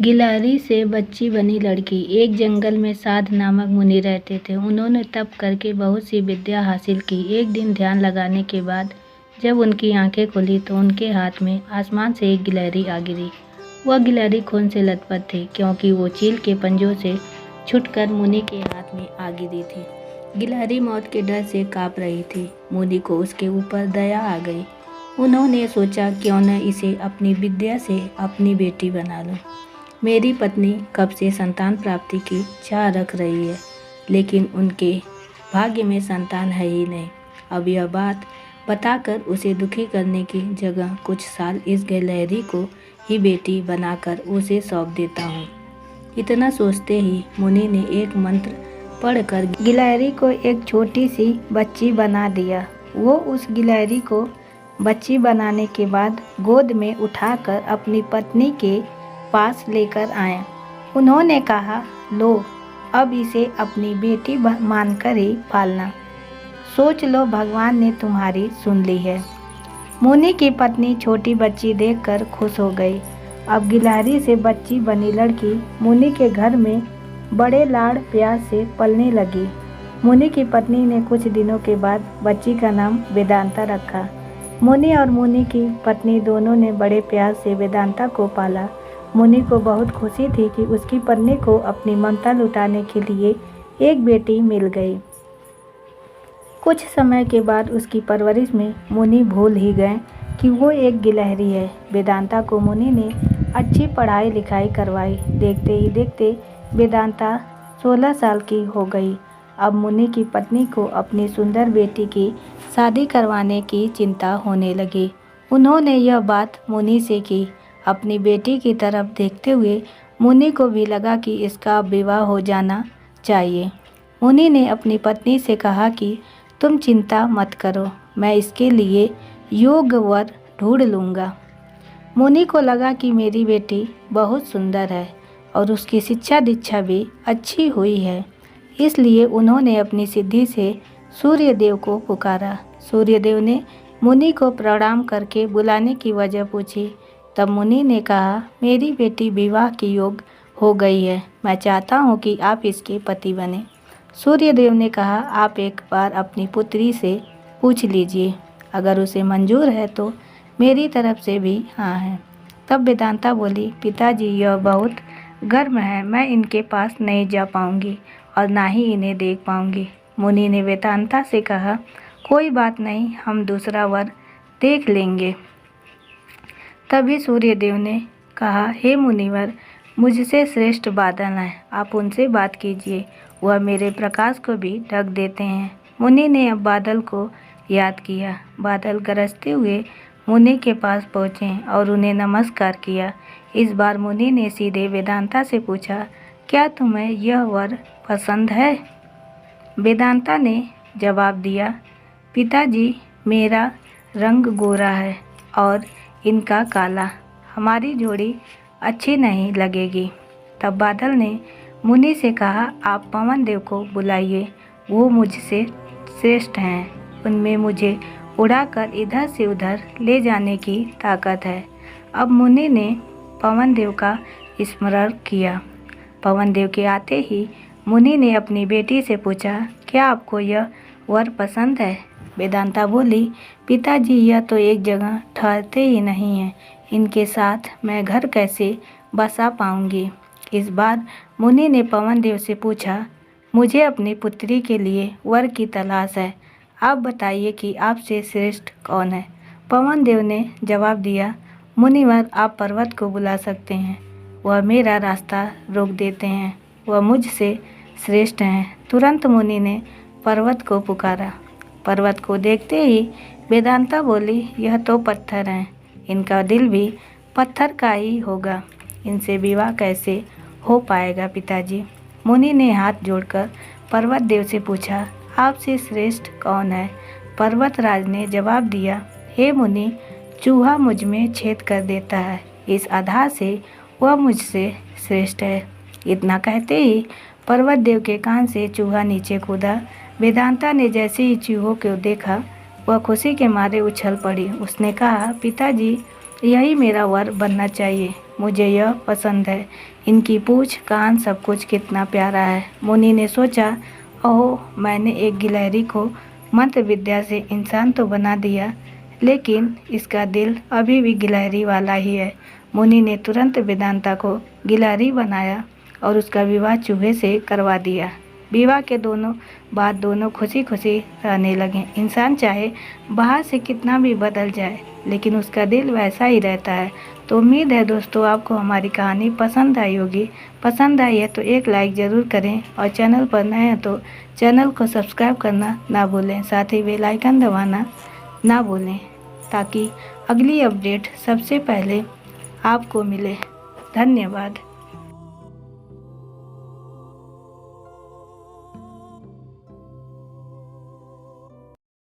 गिलहरी से बच्ची बनी लड़की। एक जंगल में साध नामक मुनि रहते थे। उन्होंने तप करके बहुत सी विद्या हासिल की। एक दिन ध्यान लगाने के बाद जब उनकी आंखें खुली तो उनके हाथ में आसमान से एक गिलहरी आ गिरी। वह गिलहरी खून से लथपथ थी क्योंकि वो चील के पंजों से छूटकर मुनि के हाथ में आ गिरी थी। गिलहरी मौत के डर से काँप रही थी। मुनि को उसके ऊपर दया आ गई। उन्होंने सोचा क्यों न इसे अपनी विद्या से अपनी बेटी बना लूं। मेरी पत्नी कब से संतान प्राप्ति की चाह रख रही है, लेकिन उनके भाग्य में संतान है ही नहीं। अब यह बात बताकर उसे दुखी करने की जगह कुछ साल इस गिलहरी को ही बेटी बनाकर उसे सौंप देता हूँ। इतना सोचते ही मुनि ने एक मंत्र पढ़कर गिलहरी को एक छोटी सी बच्ची बना दिया। वो उस गिलहरी को बच्ची बनाने के बाद गोद में उठाकर अपनी पत्नी के पास लेकर आए। उन्होंने कहा, लो अब इसे अपनी बेटी मानकर ही पालना। सोच लो भगवान ने तुम्हारी सुन ली है। मुनि की पत्नी छोटी बच्ची देखकर खुश हो गई। अब गिलहरी से बच्ची बनी लड़की मुनि के घर में बड़े लाड़ प्यार से पलने लगी। मुनि की पत्नी ने कुछ दिनों के बाद बच्ची का नाम वेदांता रखा। मुनि और मुनि की पत्नी दोनों ने बड़े प्यार से वेदांता को पाला। मुनि को बहुत खुशी थी कि उसकी पत्नी को अपनी ममता लुटाने के लिए एक बेटी मिल गई। कुछ समय के बाद उसकी परवरिश में मुनि भूल ही गए कि वो एक गिलहरी है। वेदांता को मुनि ने अच्छी पढ़ाई लिखाई करवाई। देखते ही देखते वेदांता 16 साल की हो गई। अब मुनि की पत्नी को अपनी सुंदर बेटी की शादी करवाने की चिंता होने लगी। उन्होंने यह बात मुनि से की। अपनी बेटी की तरफ देखते हुए मुनि को भी लगा कि इसका विवाह हो जाना चाहिए। मुनि ने अपनी पत्नी से कहा कि तुम चिंता मत करो, मैं इसके लिए योग्य वर ढूंढ लूँगा। मुनि को लगा कि मेरी बेटी बहुत सुंदर है और उसकी शिक्षा दीक्षा भी अच्छी हुई है, इसलिए उन्होंने अपनी सिद्धि से सूर्यदेव को पुकारा। सूर्यदेव ने मुनि को प्रणाम करके बुलाने की वजह पूछी। तब मुनि ने कहा, मेरी बेटी विवाह के योग्य हो गई है, मैं चाहता हूँ कि आप इसके पति बने। सूर्यदेव ने कहा, आप एक बार अपनी पुत्री से पूछ लीजिए, अगर उसे मंजूर है तो मेरी तरफ से भी हाँ है। तब वेदांता बोली, पिताजी यह बहुत गर्म है, मैं इनके पास नहीं जा पाऊँगी और ना ही इन्हें देख पाऊँगी। मुनि ने वेदांता से कहा, कोई बात नहीं, हम दूसरा वर देख लेंगे। तभी सूर्यदेव ने कहा, हे मुनिवर, मुझसे श्रेष्ठ बादल हैं, आप उनसे बात कीजिए, वह मेरे प्रकाश को भी ढक देते हैं। मुनि ने अब बादल को याद किया। बादल गरजते हुए मुनि के पास पहुँचे और उन्हें नमस्कार किया। इस बार मुनि ने सीधे वेदांता से पूछा, क्या तुम्हें यह वर पसंद है? वेदांता ने जवाब दिया, पिताजी मेरा रंग गोरा है और इनका काला, हमारी जोड़ी अच्छी नहीं लगेगी। तब बादल ने मुनि से कहा, आप पवन देव को बुलाइए, वो मुझसे श्रेष्ठ हैं, उनमें मुझे उड़ाकर इधर से उधर ले जाने की ताकत है। अब मुनि ने पवन देव का स्मरण किया। पवन देव के आते ही मुनि ने अपनी बेटी से पूछा, क्या आपको यह वर पसंद है? वेदांता बोली, पिताजी यह तो एक जगह ठहरते ही नहीं हैं, इनके साथ मैं घर कैसे बसा पाऊंगी? इस बार मुनि ने पवन देव से पूछा, मुझे अपनी पुत्री के लिए वर की तलाश है, आप बताइए कि आपसे श्रेष्ठ कौन है? पवन देव ने जवाब दिया, मुनिवर आप पर्वत को बुला सकते हैं, वह मेरा रास्ता रोक देते हैं, वह मुझसे श्रेष्ठ हैं। तुरंत मुनि ने पर्वत को पुकारा। पर्वत को देखते ही वेदांता बोली, यह तो पत्थर हैं, इनका दिल भी पत्थर का ही होगा, इनसे विवाह कैसे हो पाएगा पिताजी? मुनि ने हाथ जोड़कर पर्वत देव से पूछा, आपसे श्रेष्ठ कौन है? पर्वतराज ने जवाब दिया, हे मुनि, चूहा मुझ में छेद कर देता है, इस आधार से वह मुझसे श्रेष्ठ है। इतना कहते ही पर्वत देव के कान से चूहा नीचे कूदा। वेदांता ने जैसे ही चूहों को देखा, वह खुशी के मारे उछल पड़ी। उसने कहा, पिताजी यही मेरा वर बनना चाहिए, मुझे यह पसंद है। इनकी पूँछ कान सब कुछ कितना प्यारा है। मुनि ने सोचा, ओह, मैंने एक गिलहरी को मंत्र विद्या से इंसान तो बना दिया, लेकिन इसका दिल अभी भी गिलहरी वाला ही है। मुनि ने तुरंत वेदांता को गिलहरी बनाया और उसका विवाह चूहे से करवा दिया। विवाह के बाद दोनों खुशी खुशी रहने लगे। इंसान चाहे बाहर से कितना भी बदल जाए, लेकिन उसका दिल वैसा ही रहता है। तो उम्मीद है दोस्तों आपको हमारी कहानी पसंद आई होगी। पसंद आई है तो एक लाइक ज़रूर करें और चैनल पर नए हैं तो चैनल को सब्सक्राइब करना ना भूलें। साथ ही बेल आइकन दबाना ना भूलें ताकि अगली अपडेट सबसे पहले आपको मिले। धन्यवाद।